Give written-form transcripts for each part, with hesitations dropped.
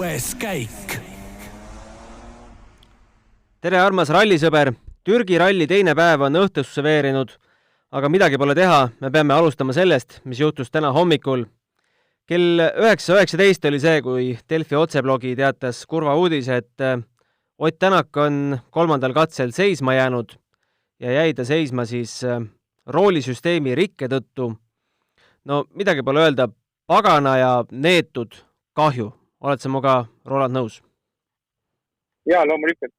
6. käik. Tere armas rallisõber! Türgi ralli teine päev on õhtusse veerinud, aga midagi pole teha, me peame alustama sellest, mis juhtus täna hommikul. Kell 9.19 oli see, kui Delfi otseblogi teatas kurva uudise, et Ott Tänak on 3. katsel seisma jäänud ja jäi ta seisma siis roolisüsteemi rikke tõttu. No midagi pole öelda, pagana ja neetud kahju. Oled sa muga, Roland, nõus? Jaa, loomulikult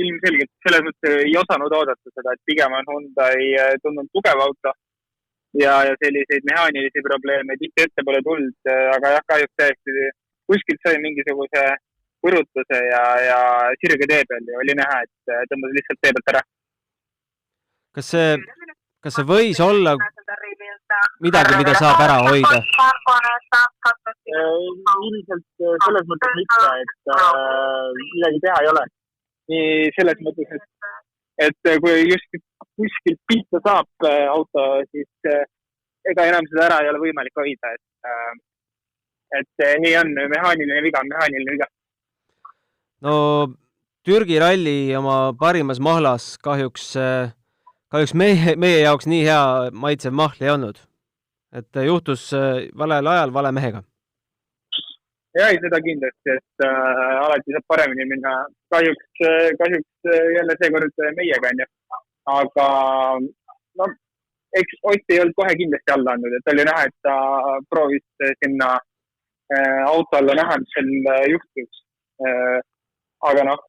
ilmselgelt selles mõttes ei osanud oodata seda, et pigem on Hyundai tulnud tugev auto ja selliseid mehaanilisi probleeme tihti ette pole tulnud, aga jah, kahjuks täiesti kuskilt sai mingisuguse põrutuse ja sirge tee peal ja oli näha, et tõmbas lihtsalt tee pealt ära. Kas see võis olla midagi, mida saab ära hoida? Ilmselt selles mõttes mitte, et midagi teha ei ole. Nii selles mõttes, et kui just kuskilt pihta saab auto, siis ega enam seda ära ei ole võimalik hoida. Et nii on, mehaaniline viga. No Türgi ralli oma parimas mahlas kahjuks meie jaoks nii hea maitsev mahl ei olnud. Et juhtus valel ajal vale mehega. Ja ei seda kindlasti, et alati saab paremini minna. Kahjuks jälle seekord meiega on. Aga no, eks Ott ei olnud kohe kindlasti alla andnud, et oli näha, et ta proovis sinna auto alla näha, mis seal juhtus. Aga noh,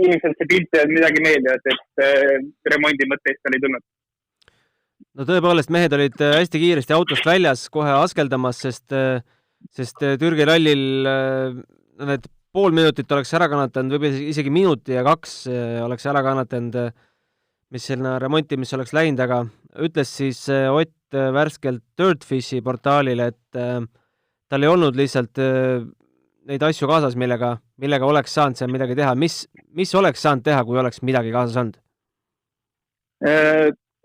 ilmselt see pilt ei olnud midagi meeldivat, et remondi mõtteist oli tulnud. No tõepoolest, mehed olid hästi kiiresti autost väljas kohe askeldamas, sest Türgi rallil need pool minutit oleks ära kannatanud, võib isegi minuti ja 2 oleks ära kannatanud, mis selline remonti, mis oleks läinud, aga ütles siis Ott värskelt Dirtfishi portaalile, et tal ei olnud lihtsalt neid asju kaasas, millega oleks saanud seal midagi teha. Mis oleks saanud teha, kui oleks midagi kaasas olnud?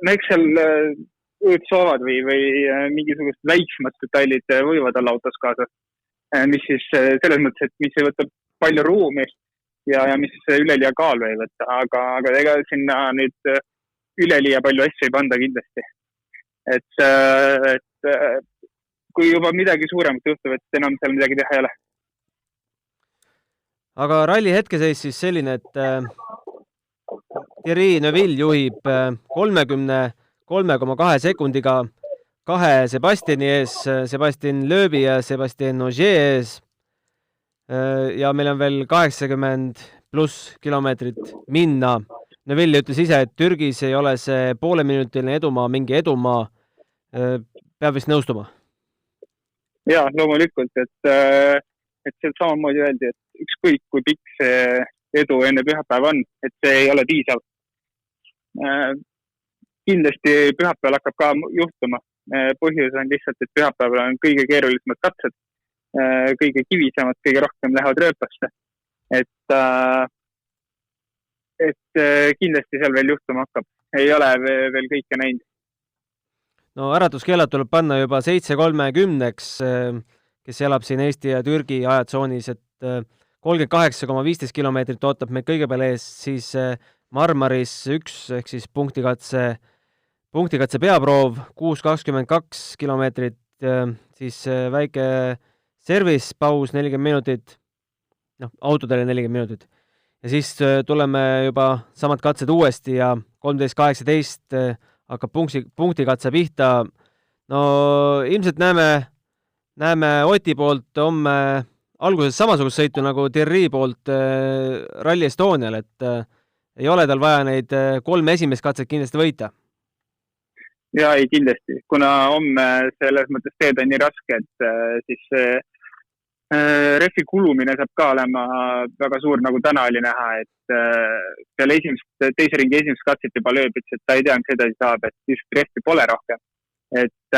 No eks seal õõtsoovad või mingisugust väiksemad detailid võivad olla autos kaasas, mis siis selles mõttes, et mis ei võtta palju ruumi ja mis üleliia kaal ei võtta, aga ega sinna nüüd üleliia palju asju ei panda kindlasti. Et kui juba midagi suuremat juhtub, et enam seal midagi teha ei ole. Aga ralli hetkeseis siis selline, et Thierry Neuville juhib 33,2 sekundiga 2 Sebastiani ees, Sebastian Loebi ja Sebastian Ogier ees. Ja meil on veel 80+ kilomeetrit minna. Neuville ütles ise, et Türgis ei ole see pooleminutiline edumaa mingi edumaa. Peab vist nõustuma? Jaa, loomulikult, et seal samamoodi öeldi, et ükskõik kui pikk see edu enne pühapäeva on, et see ei ole piisav. Kindlasti pühapäeval hakkab ka juhtuma. Põhjus on lihtsalt, et pühapäeval on kõige keerulisemad katsed, kõige kivisemad, kõige rohkem lähevad rööpasse. Et kindlasti seal veel juhtuma hakkab. Ei ole veel kõike näinud. No äratuskeelad tuleb panna juba 7.30, kes elab siin Eesti ja Türgi ajatsoonis, et 38,15 kilomeetrit ootab meid kõige peale ees, siis Marmaris 1 ehk siis punktikatse peaproov 6.22 kilomeetrit, siis väike service paus 40 minutit, autodele 40 minutit. Ja siis tuleme juba samad katsed uuesti ja 13.18 hakkab punktikatse pihta. No ilmselt näeme Oti poolt homme alguses samasugust sõitu nagu Thierry poolt Rally Estonial, et ei ole tal vaja neid 3 esimest katset kindlasti võita. Jaa, ei kindlasti. Kuna homme selles mõttes teed on nii raske, et siis refi kulumine saab ka olema väga suur, nagu täna oli näha, et peale teise ringi esimest katset juba lööbits, et ta ei tea, mis edasi saab, et just refi pole rohkem. Et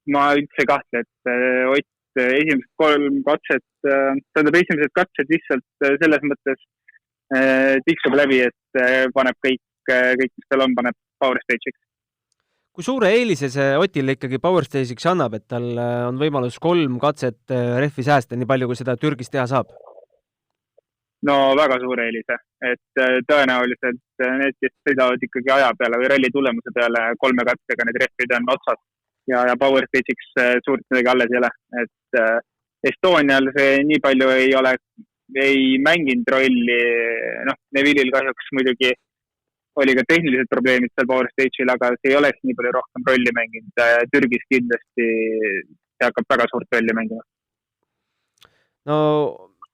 ma üldse kahtle, et Ott esimesed katsed lihtsalt selles mõttes tiksub läbi, et paneb kõik, mis tal on, paneb power stage'iks. kui suure eelise see Otile ikkagi Power Stage'iks annab, et tal on võimalus 3 katset rehvi säästa, nii palju kui seda Türgis teha saab? No väga suure eelise, et tõenäoliselt need, kes sõidavad ikkagi aja peale või ralli tulemuse peale 3 katsega, need rehvid on otsas ja Power Stage'iks suurt midagi alles ei ole, et Estonial see nii palju ei mänginud rolli, Neville'il kahjuks muidugi oli ka tehnilised probleemid seal Power Stage'il, aga see ei oleks nii palju rohkem rolli mänginud. Türgis kindlasti see hakkab väga suurt rolli mängima. No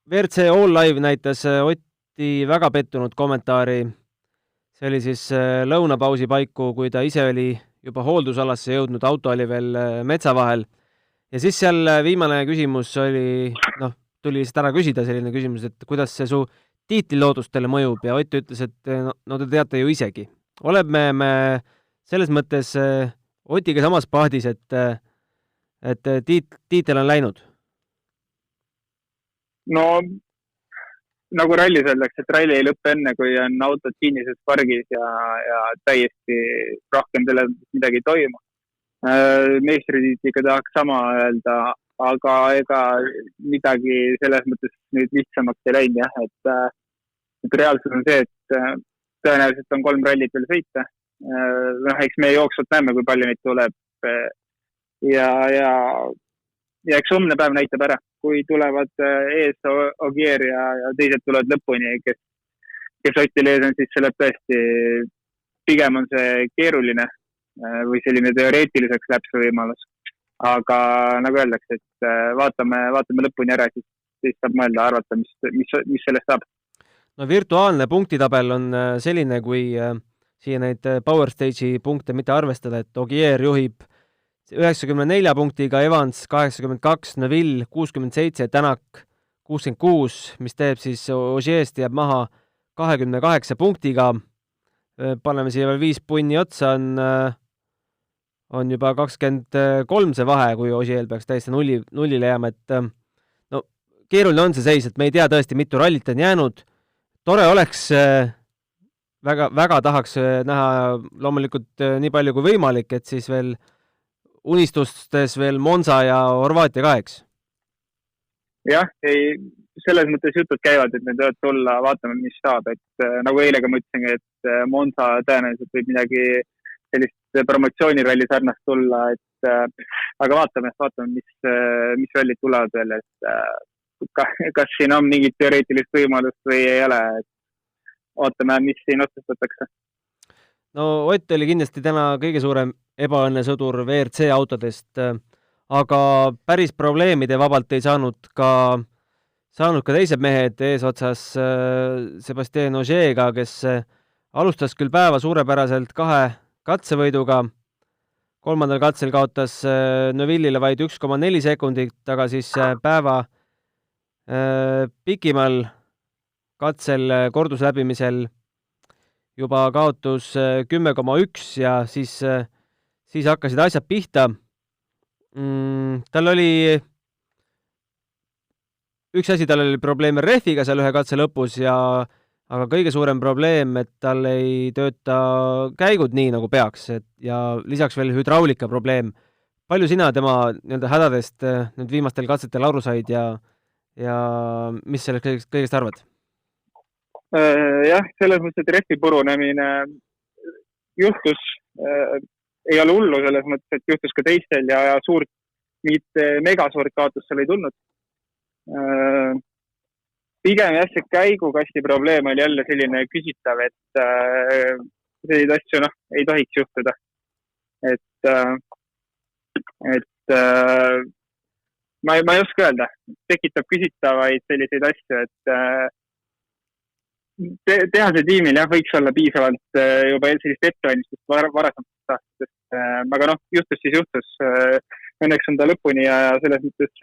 WRC All Live näitas Otti väga pettunud kommentaari. See oli siis lõunapausi paiku, kui ta ise oli juba hooldusalasse jõudnud, auto oli veel metsa vahel. Ja siis seal viimane küsimus oli, tuli lihtsalt ära küsida selline küsimus, et kuidas see su tiitliloodustele mõjub ja Ott ütles, et no te teate ju isegi. Oleme me selles mõttes Otiga samas pahdis, et tiitel on läinud? No nagu rallis öeldakse, et ralli ei lõppe enne, kui on autod kinnises pargis ja täiesti rohkem selles midagi ei toimu. Meistritiitliga tahaks sama öelda, aga ega midagi selles mõttes nüüd lihtsamaks ei läinud jah, et reaalsus on see, et tõenäoliselt on 3 rallit veel sõita. Eks me jooksvalt näeme, kui palju neid tuleb ja eks homne päev näitab ära, kui tulevad ees Ogier ja teised tulevad lõpuni, kes Otil ees on, siis see lõeb tõesti, pigem on see keeruline või selline teoreetiliseks läheb see võimalus. Aga nagu öeldakse, et vaatame lõpuni ära, siis saab mõelda arvata, mis sellest saab. No virtuaalne punktitabel on selline, kui siia neid Power Stage'i punkte mitte arvestada, et Ogier juhib 94 punktiga, Evans 82, Neville 67, Tänak 66, mis teeb siis Ogier'st jääb maha 28 punktiga. Paneme siia veel 5 punni otsa, on juba 23 see vahe, kui Ogier peaks täiesti nullile jääma, et keeruline on see seis, et me ei tea tõesti, mitu rallit on jäänud. Tore oleks, väga tahaks näha loomulikult nii palju kui võimalik, et siis veel unistustes veel Monza ja Horvaatia ka, eks? Jah, selles mõttes jutud käivad, et need võivad tulla, vaatame, mis saab, et nagu eile ka mõtlesin, et Monza tõenäoliselt võib midagi sellist promotsiooniralli sarnast tulla, aga vaatame, mis rallid tulevad veel, et kas siin on mingit teoreetilist võimalust või ei ole, et ootame, mis siin otsustatakse. No Ott oli kindlasti täna kõige suurem ebaõnnesõdur WRC autodest, aga päris probleemide vabalt ei saanud ka teised mehed eesotsas Sébastien Ogiega, kes alustas küll päeva suurepäraselt 2 katsevõiduga. 3. katsel kaotas Neville'ile vaid 1,4 sekundit, aga siis päeva pikimal katsel kordusläbimisel juba kaotus 10,1 ja siis hakkasid asjad pihta. Tal oli probleem rehviga seal ühe katse lõpus, aga kõige suurem probleem, et tal ei tööta käigud nii, nagu peaks, ja lisaks veel hüdraulika probleem. Palju sina tema hädadest nüüd viimastel katsetel aru said ja mis sellest kõigest arvad? Jah, selles mõttes, et rehvi purunemine juhtus, ei ole hullu selles mõttes, et juhtus ka teistel ja mitte megasuurt kaotust seal ei tulnud. Pigem jah, see käigukasti probleem oli jälle selline küsitav, et selliseid asju ei tohiks juhtuda. Ma ei oska öelda, tekitab küsitavaid selliseid asju, et tehase tiimil jah, võiks olla piisavalt juba sellist ettevalmistust varasemast aastast, aga juhtus. Õnneks on ta lõpuni ja selles mõttes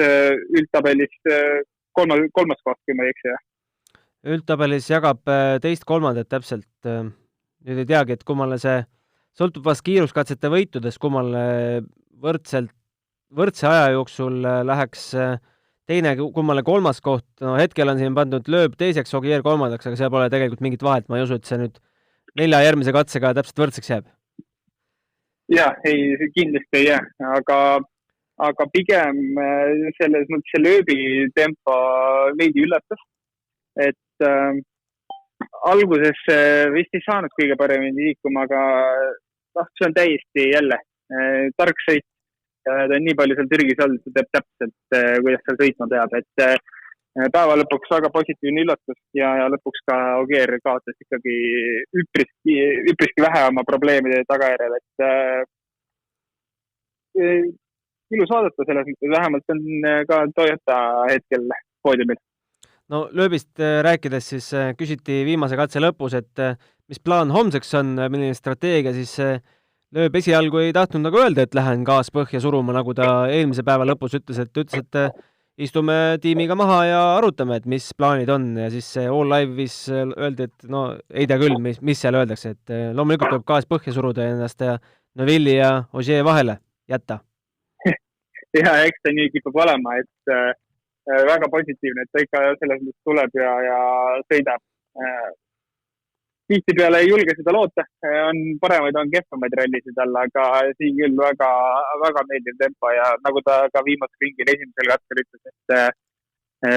üldtabelis kolmas koht, kui ma ei eksi. Üldtabelis jagab 2/3 täpselt. Nüüd ei teagi, et kummale see sõltub vast kiiruskatsete võitudes, kummale võrdse aja jooksul läheks teine, kummale 3. koht. No hetkel on siin pandud Lööb teiseks, Ogier 3., aga seal pole tegelikult mingit vahet. Ma ei usu, et see nüüd 4 järgmise katsega täpselt võrdseks jääb. jah, ei, kindlasti ei jää, aga pigem selles mõttes see lööbi tempo veidi üllatas, et alguses vist ei saanud kõige paremini liikuma, aga see on täiesti jälle tark sõit. Ta on nii palju seal Türgis olnud, ta teab täpselt, kuidas seal sõitma peab, et päeva lõpuks väga positiivne üllatus ja lõpuks ka Ogier kaotas ikkagi üpriski vähe oma probleemide tagajärjel, et ilus vaadata selles mõttes, vähemalt on ka Toyota hetkel poodiumil. No lööbist rääkides siis küsiti viimase katse lõpus, et mis plaan homseks on, milline strateegia, siis lööb esialgu ei tahtnud nagu öelda, et lähen gaas põhja suruma, nagu ta eelmise päeva lõpus ütles, et istume tiimiga maha ja arutame, et mis plaanid on ja siis All Live'is öeldi, et no ei tea küll, mis seal öeldakse, et loomulikult tuleb gaas põhja suruda ja ennast Neuvilli ja Ogier vahele jätta. Ja eks ta nii kipub olema, et väga positiivne, et ta ikka selles mõttes tuleb ja sõidab. Tihtipeale ei julge seda loota, on paremaid, on kehvamaid rallisid alla, aga siin küll väga, väga meeldiv tempo ja nagu ta ka viimasel ringil esimesel katsel ütles, et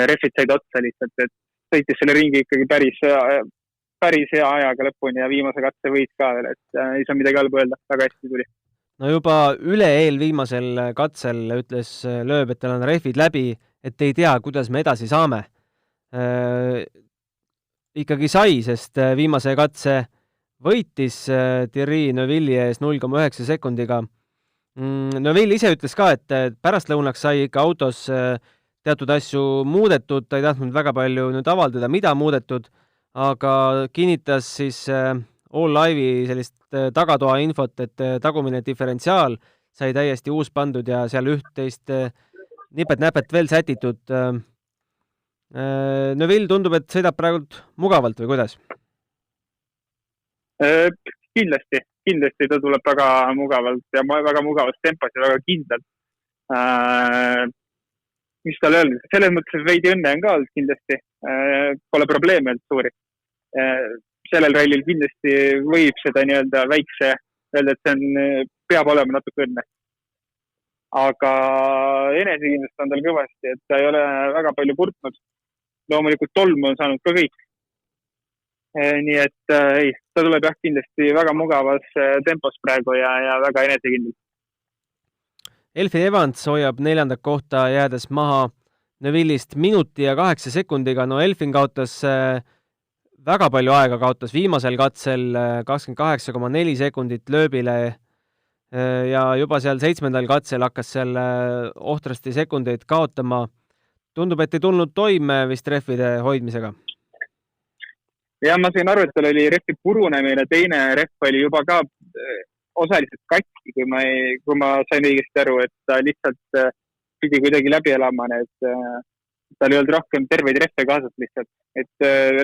refid said otsa lihtsalt, et sõitis selle ringi ikkagi päris hea ajaga lõpuni ja viimase katse võit ka veel, et ei saa midagi halba öelda, väga hästi tuli. No juba eelviimasel katsel ütles Lööb, et tal on refid läbi, et ei tea, kuidas me edasi saame. Ikkagi sai, sest viimase katse võitis Thierry Neuvilli ees 0,9 sekundiga. Neuvill ise ütles ka, et pärastlõunaks sai ikka autos teatud asju muudetud, ta ei tahtnud väga palju nüüd avaldada, mida muudetud, aga kinnitas siis All Live'i sellist tagatoa infot, et tagumine diferentsiaal sai täiesti uus pandud ja seal üht-teist nipet-näpet veel sätitud. Neuvill tundub, et sõidab praegult mugavalt või kuidas? Kindlasti ta tuleb väga mugavalt ja väga mugavas tempos ja väga kindlalt. Mis tal öelda? Selles mõttes veidi õnne on ka olnud kindlasti. Pole probleeme olnud suuri. Sellel rallil kindlasti võib seda nii-öelda väikse öelda, et see peab olema natuke õnne. Aga enesekindlust on tal kõvasti, et ta ei ole väga palju kurtnud. Loomulikult tolmu on saanud ka kõik. Nii et ta tuleb jah kindlasti väga mugavas tempos praegu ja väga enesekindlalt. Elfyn Evans hoiab 4. kohta jäädes maha Neuvillist minuti ja 8 sekundiga. No Elfyn kaotas väga palju aega, kaotas viimasel katsel 28,4 sekundit Lööbile ja juba seal 7. katsel hakkas seal ohtrasti sekundeid kaotama. Tundub, et ei tulnud toime vist rehvide hoidmisega. Ja ma sain aru, et tal oli rehvi purunemine, teine rehv oli juba ka osaliselt katki, kui ma sain õigesti aru, et ta lihtsalt pidi kuidagi läbi elama, et tal ei olnud rohkem terveid rehve kaasas lihtsalt. Et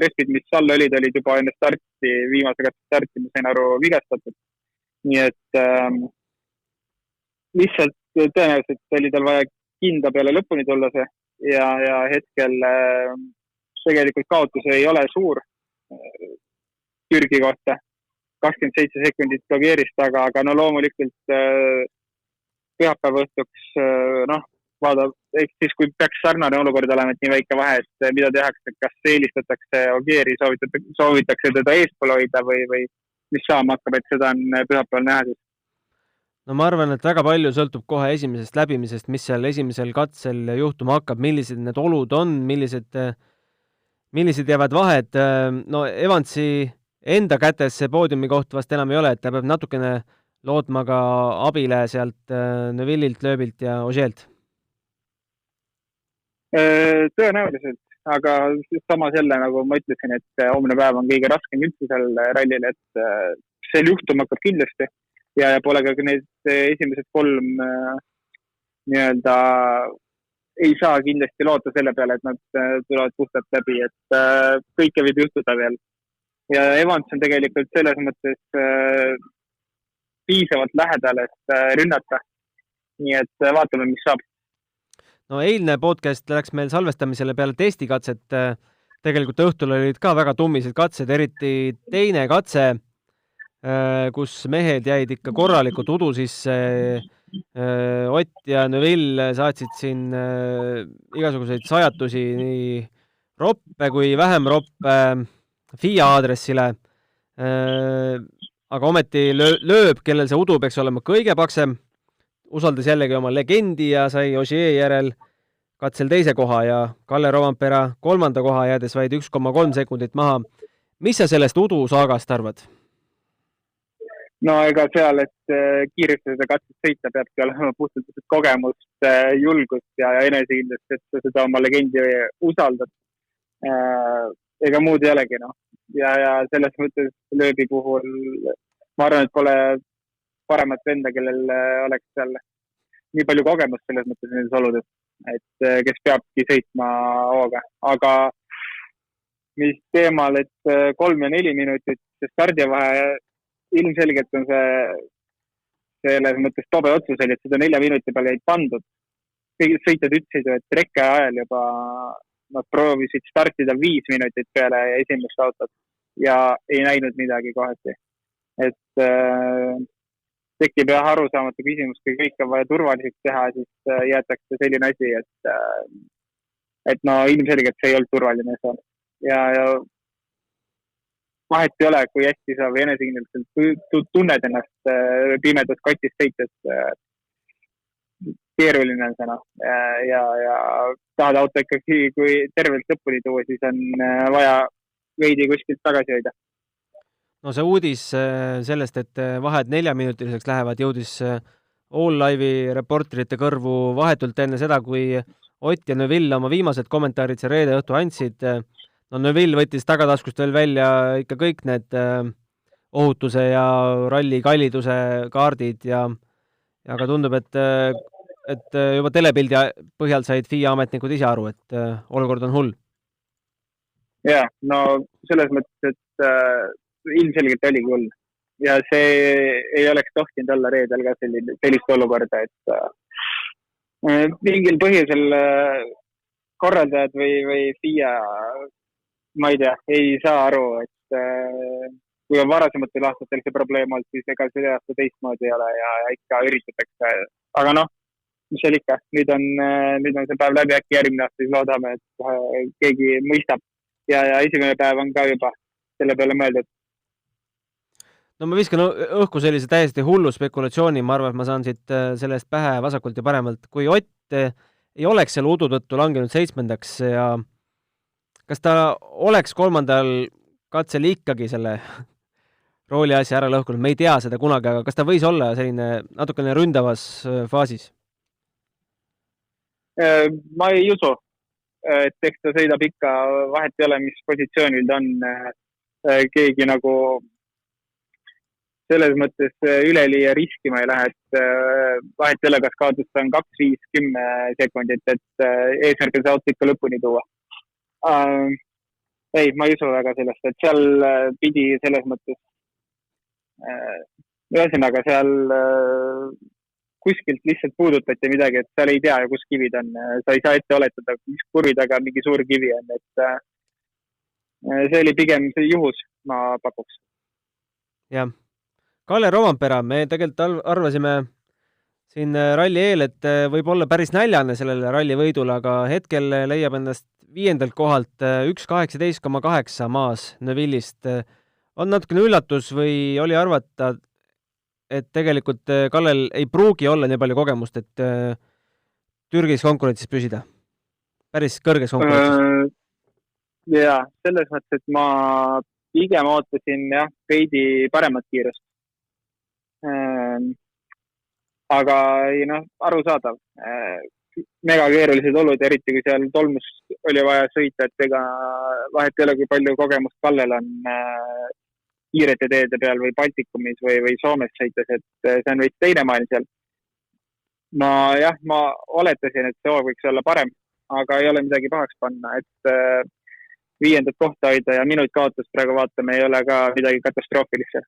rehvid, mis all olid juba enne starti, viimase katse starti, ma sain aru, vigastatud. Nii et lihtsalt tõenäoliselt oli tal vaja kinda peale lõpuni tulla see. Ja hetkel tegelikult kaotus ei ole suur Türgi kohta 27 sekundit Ogierist, aga no loomulikult pühapäeva õhtuks eks siis kui peaks sarnane olukord olema, et nii väike vahe, et mida tehakse, kas eelistatakse Ogieri, soovitakse teda eespool hoida või mis saama hakkab, et seda on pühapäeval näha siis. No ma arvan, et väga palju sõltub kohe esimesest läbimisest, mis seal esimesel katsel juhtuma hakkab, millised need olud on, millised jäävad vahed. No Evansi enda kätes see poodiumi koht vast enam ei ole, et ta peab natukene lootma ka abile sealt Neuvillilt, Lööbilt ja Ogier'lt. Tõenäoliselt, aga samas jälle, nagu ma ütlesin, et homne päev on kõige raskem üldse seal rallil, et see juhtum hakkab kindlasti. Ja pole ka need esimesed 3 nii-öelda ei saa kindlasti loota selle peale, et nad tulevad puhtalt läbi, et kõike võib juhtuda veel. Ja Evans on tegelikult selles mõttes piisavalt lähedal, et rünnata. Nii et vaatame, mis saab. No eilne podcast läks meil salvestamisele peale testikatset. Tegelikult õhtul olid ka väga tummised katsed, eriti teine katse. kus mehed jäid ikka korralikult udu sisse. Ott ja Neville saatsid siin igasuguseid sajatusi nii roppe kui vähem roppe FIA aadressile. Aga ometi lööb, kellel see udu peaks olema kõige paksem, usaldas jällegi oma legendi ja sai Ogier järel katsel teise koha ja Kalle Rovanpera 3. koha jäädes vaid 1,3 sekundit maha. Mis sa sellest udu saagast arvad? No ega seal, et kiiresti seda katset sõita peabki olema puhtalt kogemust, julgust ja enesekindlust, et sa seda oma legendi usaldad. Ega muud ei olegi, noh. Ja selles mõttes lööbi puhul ma arvan, et pole paremat venda, kellel oleks seal nii palju kogemust selles mõttes nendes oludes, et kes peabki sõitma hooga. Aga mis teemal, et 3 ja 4 minutit stardivahe ilmselgelt on see selles mõttes tobe otsus, et seda 4 minuti peale ei pandud. Sõitjad ütlesid, et trekke ajal juba nad proovisid startida 5 minutit peale esimest autot ja ei näinud midagi kohati. Et tekib jah arusaamatu küsimus, kui kõik on vaja turvaliseks teha, siis jäetakse selline asi, et no ilmselgelt see ei olnud turvaline seal. Ja vahet ei ole, kui hästi sa või enesekindlalt tunned ennast pimedas kotis sõites. Keeruline on sõna ja tahad auto ikkagi, kui tervelt lõpuni tuua, siis on vaja veidi kuskilt tagasi hoida. No see uudis sellest, et vahed 4-minutiliseks lähevad, jõudis All Live'i reporterite kõrvu vahetult enne seda, kui Ott ja Neville oma viimased kommentaarid see reede õhtu andsid. No Neville võttis tagataskust veel välja ikka kõik need ohutuse ja ralli kalliduse kaardid ja ka tundub, et juba telepildi põhjal said FIA ametnikud ise aru, et olukord on hull. Ja, no selles mõttes, et ilmselgelt oligi hull. Ja see ei oleks tohtinud olla reedel ka sellist olukorda, et mingil põhjusel korraldajad või FIA, ma ei tea, ei saa aru, et kui on varasematel aastatel see probleem olnud, siis ega see aasta teistmoodi ei ole ja ikka üritatakse. Aga noh, mis seal ikka, nüüd on see päev läbi, äkki järgmine aasta, siis loodame, et keegi mõistab ja esimene päev on ka juba selle peale mõeldud. No ma viskan õhku sellise täiesti hullu spekulatsiooni, ma arvan, et ma saan siit sellest pähe vasakult ja paremalt. Kui Ott ei oleks selle udu tõttu langenud 7. ja kas ta oleks 3. katsel ikkagi selle rooli asja ära lõhkunud? Me ei tea seda kunagi, aga kas ta võis olla selline natukene ründavas faasis? Ma ei usu, et eks ta sõidab ikka, vahet ei ole, mis positsioonil ta on. Keegi nagu selles mõttes üleliia riskima ei lähe, et vahet ei ole, kas kaotus on 2, 5, 10 sekundit, et eesmärk on see auto ikka lõpuni tuua. Ei, ma ei usu väga sellest, et seal pidi selles mõttes ühesõnaga seal kuskilt lihtsalt puudutati midagi, et seal ei tea, kus kivid on. Sa ei saa ette oletada, mis kurvi taga mingi suur kivi on. Et see oli pigem see juhus, ma pakuks. Jah. Kalle Rovanpera, me tegelikult arvasime siin ralli eel, et võib olla päris näljane sellele ralli võidule, aga hetkel leiab endast 5. kohalt 1.18,8 maas Neville'ist. On natukene üllatus või oli arvata, et tegelikult Kallel ei pruugi olla nii palju kogemust, et Türgis konkurentsis püsida? Päris kõrges konkurentsis? Ja, selles mõttes, et ma pigem ootasin veidi paremat kiirust. Aga ei, arusaadav. Mega keerulised olud, eriti kui seal tolmus oli vaja sõita, et ega vahet ei ole, kui palju kogemust Kallel on kiirete teede peal või Baltikumis või Soomes sõites, et see on veits teine maailm seal. Ma oletasin, et see hoog võiks olla parem, aga ei ole midagi pahaks panna, et 5. kohta hoida ja minut kaotust praegu vaatame, ei ole ka midagi katastroofilisse.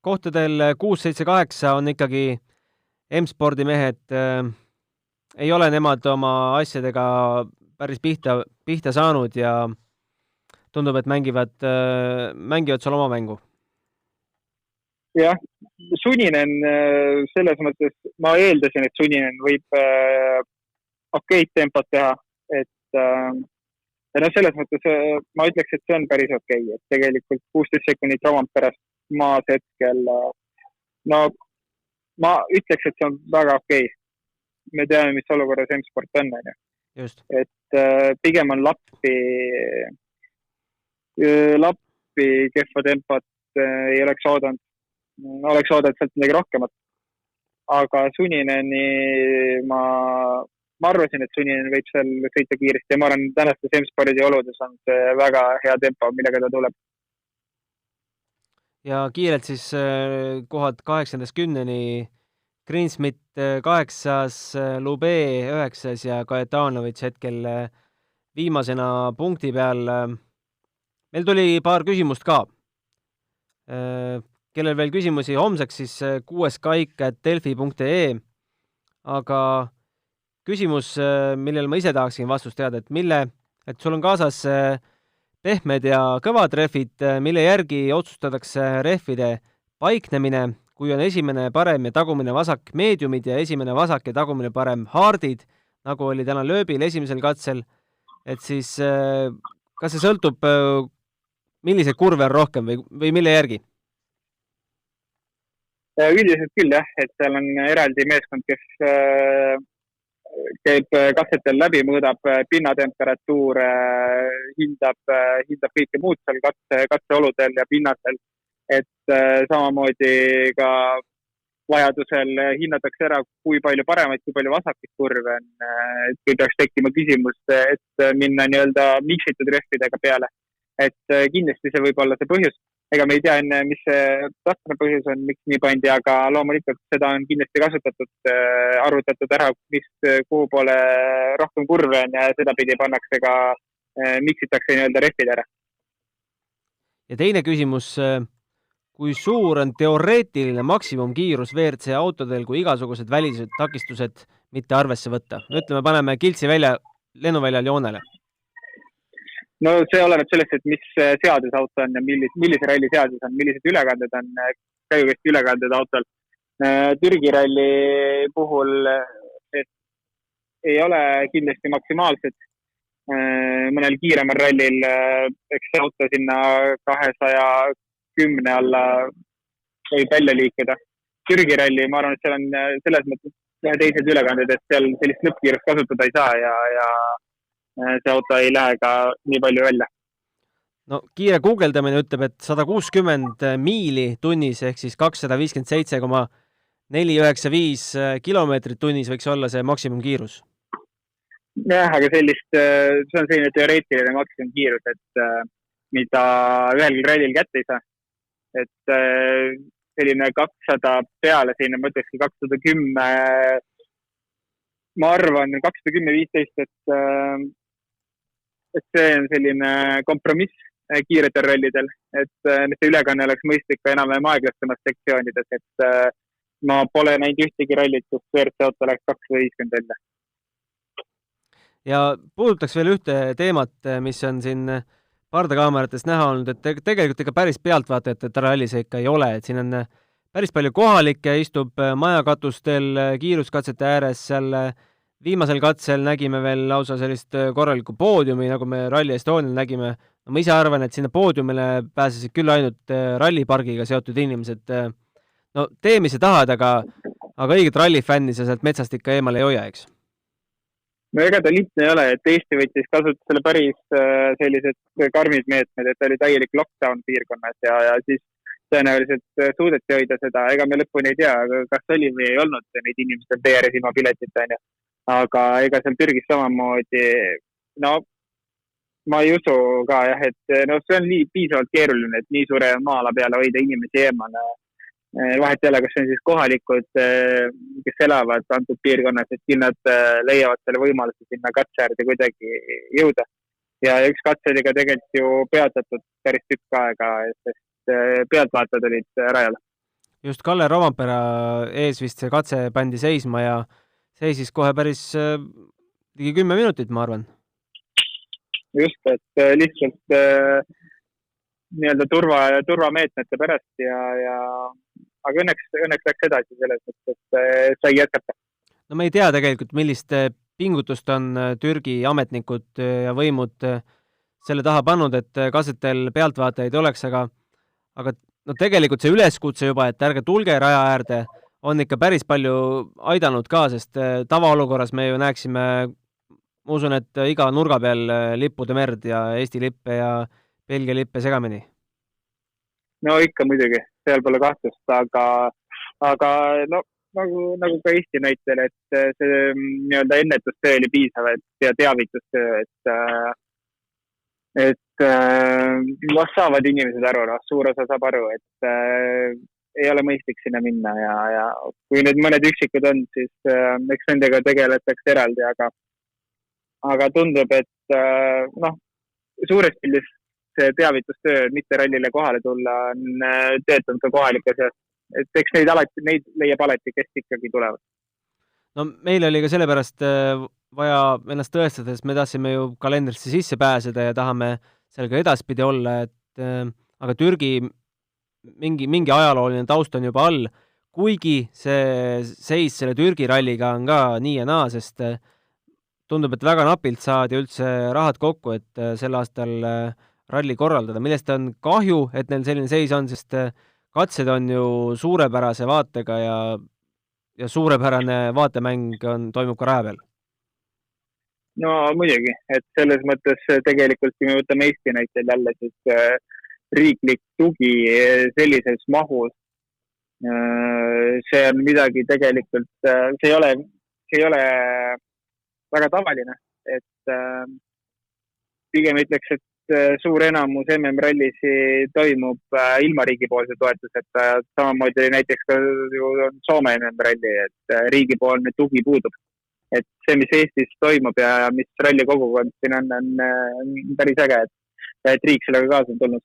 Kohtadel 6, 7, 8 on ikkagi M-spordi mehed, ei ole nemad oma asjadega päris pihta saanud ja tundub, et mängivad seal oma mängu. jah, Suninen selles mõttes, ma eeldasin, et Suninen võib okeid tempot teha, et ja no selles mõttes ma ütleks, et see on päris okei, et tegelikult 16 sekundit Rovanperast maas hetkel, no ma ütleks, et see on väga okei. Me teame, mis olukorras M-sport on, Just. et pigem on lappi kehva tempot ei oleks oodanud. Oleks oodanud sealt midagi rohkemat. Aga Sunineni ma arvasin, et Suninen võib seal sõita kiiresti ja ma arvan, tänastes M-spordi oludes on see väga hea tempo, millega ta tuleb. Ja kiirelt siis kohad 8-10 Greensmit 8, Lube 9 ja Kaetanovitš hetkel viimasena punkti peal. Meil tuli paar küsimust ka. Kellel veel küsimusi homseks, siis 6 kaik@delfi.ee. Aga küsimus, millele ma ise tahaksin vastust teada, et sul on kaasas pehmed ja kõvad rehvid, mille järgi otsustatakse rehvide paiknemine, kui on esimene parem ja tagumine vasak meediumid ja esimene vasak ja tagumine parem hardid, nagu oli täna lööbil esimesel katsel, et siis kas see sõltub, milliseid kurve on rohkem või mille järgi? Üldiselt küll jah, et seal on eraldi meeskond, kes käib katsetel läbi, mõõdab pinnatemperatuure, hindab kõike muud seal katseoludel ja pinnasel, et samamoodi ka vajadusel hinnatakse ära, kui palju paremaid, kui palju vasakuid kurve on, et kui peaks tekkima küsimus, et minna nii-öelda miksitud rehvidega peale, et kindlasti see võib olla see põhjus. Ega me ei tea enne, mis see täpne põhjus on, miks nii pandi, aga loomulikult seda on kindlasti kasutatud, arvutatud ära, kuhu poole rohkem kurve on ja seda pidi pannakse ka, miksitakse nii-öelda rehvid ära. Ja teine küsimus, kui suur on teoreetiline maksimumkiirus WRC autodel, kui igasugused välised takistused mitte arvesse võtta? Ütleme, paneme Kiltsi lennuväljal joonele. No see oleneb sellest, et mis seadus auto on ja millise ralli seadus on, millised ülekanded on käigukesti ülekanded autol. Türgi ralli puhul ei ole kindlasti maksimaalsed. Mõnel kiiremal rallil eks see auto sinna 210 alla võib välja liikuda. Türgi ralli, ma arvan, et seal on selles mõttes teised ülekanded, et seal sellist lõppkiirust kasutada ei saa ja see auto ei lähe ka nii palju välja. No kiire guugeldamine ütleb, et 160 miili tunnis ehk siis 257,495 kilomeetrit tunnis võiks olla see maksimumkiirus. Jah, aga see on selline teoreetiline maksimumkiirus, et mida ühel rallil kätte ei saa. Et selline 200 peale, selline ma ütlekski 210, ma arvan 210-15, et see on selline kompromiss kiiretel rallidel, et see ülekanne oleks mõistlik ka enam aeglastemas sektsioonides, et ma pole näinud ühtegi rallit, kus WRC auto oleks 250 välja. Ja puudutaks veel ühte teemat, mis on siin pardakaamerates näha olnud, et tegelikult ega päris pealtvaatajate rallis ikka ei ole, et siin on päris palju kohalikke, istub majakatustel kiiruskatsete ääres, seal viimasel katsel nägime veel lausa sellist korralikku poodiumi, nagu me Rally Estonial nägime. No, ma ise arvan, et sinna poodiumile pääsesid küll ainult rallipargiga seotud inimesed. No teemise tahad, aga õiget rallifänni sa sealt metsast ikka eemale ei hoia, eks? No ega ta lihtne ei ole, et Eesti võttis kasutusele päris sellised karmid meetmed, et oli täielik lockdown piirkonnas ja siis tõenäoliselt suudeti hoida seda. Ega me lõpuni ei tea, kas oli või ei olnud neid inimestel PR-is ilma piletita, aga ega seal Türgis samamoodi, no ma ei usu ka jah, et no see on piisavalt keeruline, et nii suure maala peale hoida inimesi eemale. Vahet jälle, kas on siis kohalikud, kes elavad antud piirkonnas, et küll nad leiavad selle võimaluse sinna katseäärde kuidagi jõuda. Ja üks katse oli ka tegelikult ju peatatud päris tükk aega, sest pealtvaatajad olid rajal. Just Kalle Rovanpera ees vist see katse pandi seisma ja seisis kohe päris ligi 10 minutit, ma arvan. Just, et lihtsalt nii-öelda turvameetmete pärast aga õnneks läks edasi selles mõttes, et sai jätkata. No me ei tea tegelikult, millist pingutust on Türgi ametnikud ja võimud selle taha pannud, et kasetel pealtvaatajaid oleks, aga no tegelikult see üleskutse juba, et ärge tulge raja äärde, on ikka päris palju aidanud ka, sest tavaolukorras me ju näeksime, ma usun, et iga nurga peal lippude merd ja Eesti lippe ja Belgia lippe segamini. No ikka muidugi, seal pole kahtlust, aga no, nagu ka Eesti näitel, et see nii-öelda ennetustöö oli piisav ja teavitustöö, et saavad inimesed aru, suur osa saab aru, et ei ole mõistlik sinna minna ja kui nüüd mõned üksikud on, siis eks nendega tegeletakse eraldi, aga tundub, et suures pildis see teavitustöö mitte rallile kohale tulla on töötanud ka kohalike seas, et eks neid leiab alati, kes ikkagi tulevad. No meil oli ka sellepärast vaja ennast tõestada, sest me tahtsime ju kalendrisse sisse pääseda ja tahame seal ka edaspidi olla, aga Türgi mingi ajalooline taust on juba all, kuigi see seis selle Türgi ralliga on ka nii ja naa, sest tundub, et väga napilt saadi üldse rahad kokku, et sel aastal ralli korraldada, millest on kahju, et neil selline seis on, sest katsed on ju suurepärase vaatega ja suurepärane vaatemäng toimub ka raja peal. No muidugi, et selles mõttes tegelikult, kui me võtame Eesti näitel jälle, siis riiklik tugi sellises mahus, see on midagi tegelikult, see ei ole väga tavaline, et pigem ütleks, et suur enamus MM-rallisi toimub ilma riigipoolse toetuseta, samamoodi näiteks ka Soome MM-ralli, et riigipoolne tugi puudub. Et see, mis Eestis toimub ja mis ralli kogukond siin on päris äge, et riik sellega kaasa on tulnud.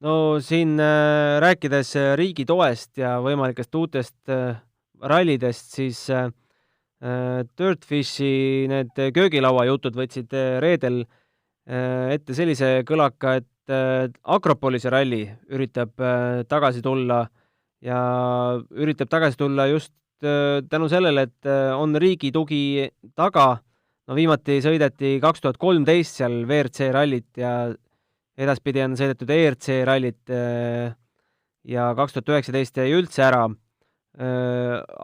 No siin rääkides riigi toest ja võimalikest uutest rallidest, siis Dirtfishi need köögilaua jutud võtsid reedel ette sellise kõlaka, et Akropolise ralli üritab tagasi tulla ja üritab tagasi tulla just tänu sellele, et on riigi tugi taga. No viimati sõideti 2013 seal WRC rallit ja edaspidi on sõidetud ERC rallit ja 2019 jäi üldse ära.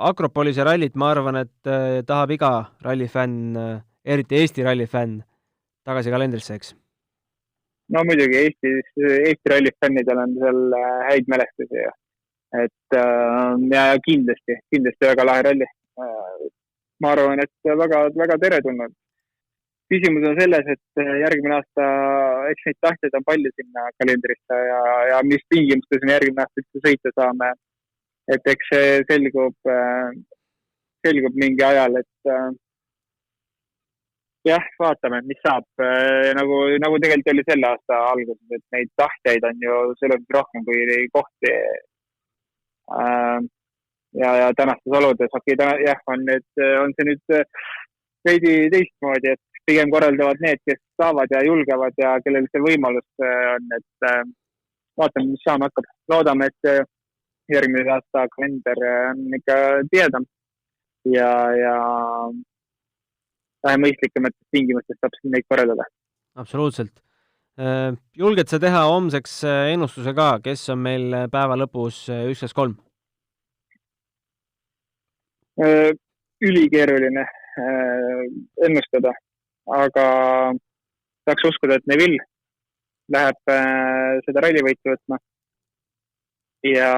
Akropolise rallit ma arvan, et tahab iga rallifänn, eriti Eesti rallifänn, tagasi kalendrisse, eks? No muidugi, Eesti rallifännidel on seal häid mälestusi ja kindlasti väga lahe ralli. Ma arvan, et väga, väga teretulnud. Küsimus on selles, et järgmine aasta, eks neid tahtjaid on palju sinna kalendrisse ja mis tingimustes me järgmine aasta üldse sõita saame. Et eks see selgub mingi ajal, et jah, vaatame, mis saab. Nagu tegelikult oli selle aasta alguses, et neid tahtjaid on ju selles rohkem kui kohti ja tänastes oludes. Okei, on see nüüd veidi teistmoodi, et pigem korraldavad need, kes saavad ja julgevad ja kellel see võimalus on, et vaatame, mis saama hakkab. Loodame, et järgmine aasta kalender on ikka tihedam ja vähe mõistlikumates tingimustes saab neid korraldada. Absoluutselt. Julged sa teha homseks ennustuse ka, kes on meil päeva lõpus 1-3? Ülikeeruline ennustada, aga saaks uskuda, et Neville läheb seda rallivõitu võtma ja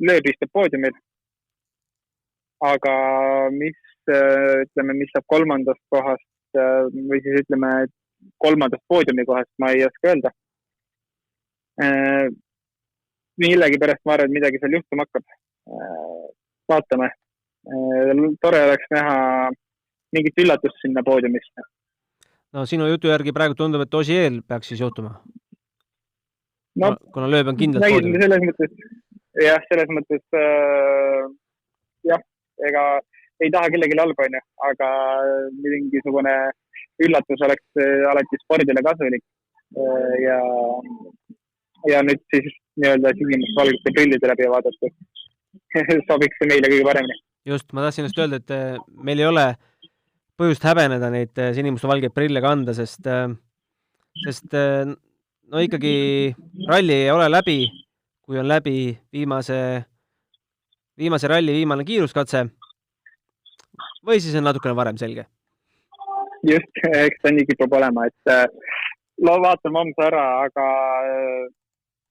lööb istub poodiumil. Aga mis saab kolmandast kohast või siis ütleme kolmandast poodiumi kohast, ma ei oska öelda. Millegi pärast ma arvan, et midagi seal juhtuma hakkab. Vaatame. Tore oleks näha mingit üllatust sinna poodiumisse. No sinu jutu järgi praegu tundub, et Ogier peaks siis juhtuma. No, kuna lööb on kindlalt poodiumil. Selles mõttes jah, ega ei taha kellegi halba, aga mingisugune üllatus oleks alati spordile kasulik ja nüüd siis nii-öelda sinimustvalgete prillide läbi vaadates sobiks see meile kõige paremini. Just, ma tahtsin just öelda, et meil ei ole põhjust häbeneda neid sinimustvalgeid prille kanda, sest no ikkagi ralli ei ole läbi, kui on läbi viimase ralli viimane kiiruskatse või siis on natukene varem selge. Just, eks ta nii kipub olema, et vaatame homse ära, aga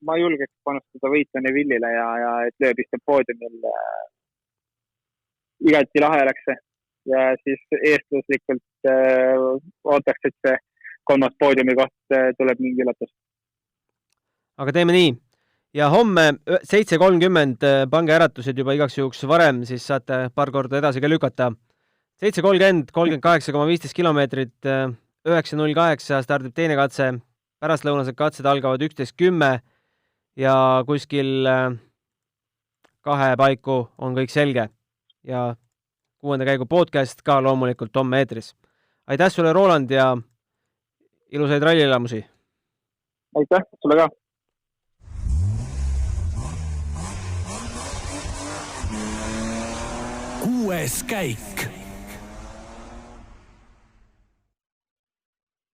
ma julgeks panustada võitu Neville'ile ja et lööb istub poodiumil. Igati lahe oleks see ja siis eestlaslikult ootaks, et see 3. poodiumi koht tuleb mingi üllatus. Aga teeme nii. Ja homme 7.30 pange äratused juba igaks juhuks varem, siis saate paar korda edasi ka lükata. 7.30, 38,15 kilomeetrit, 9.08 stardib teine katse, pärastlõunased katsed algavad 11.10 ja kuskil 2 paiku on kõik selge. Ja 6. käigu podcast ka loomulikult homme eetris. Aitäh sulle, Roland, ja ilusaid rallielamusi! Aitäh, sulle ka! Kuues käik.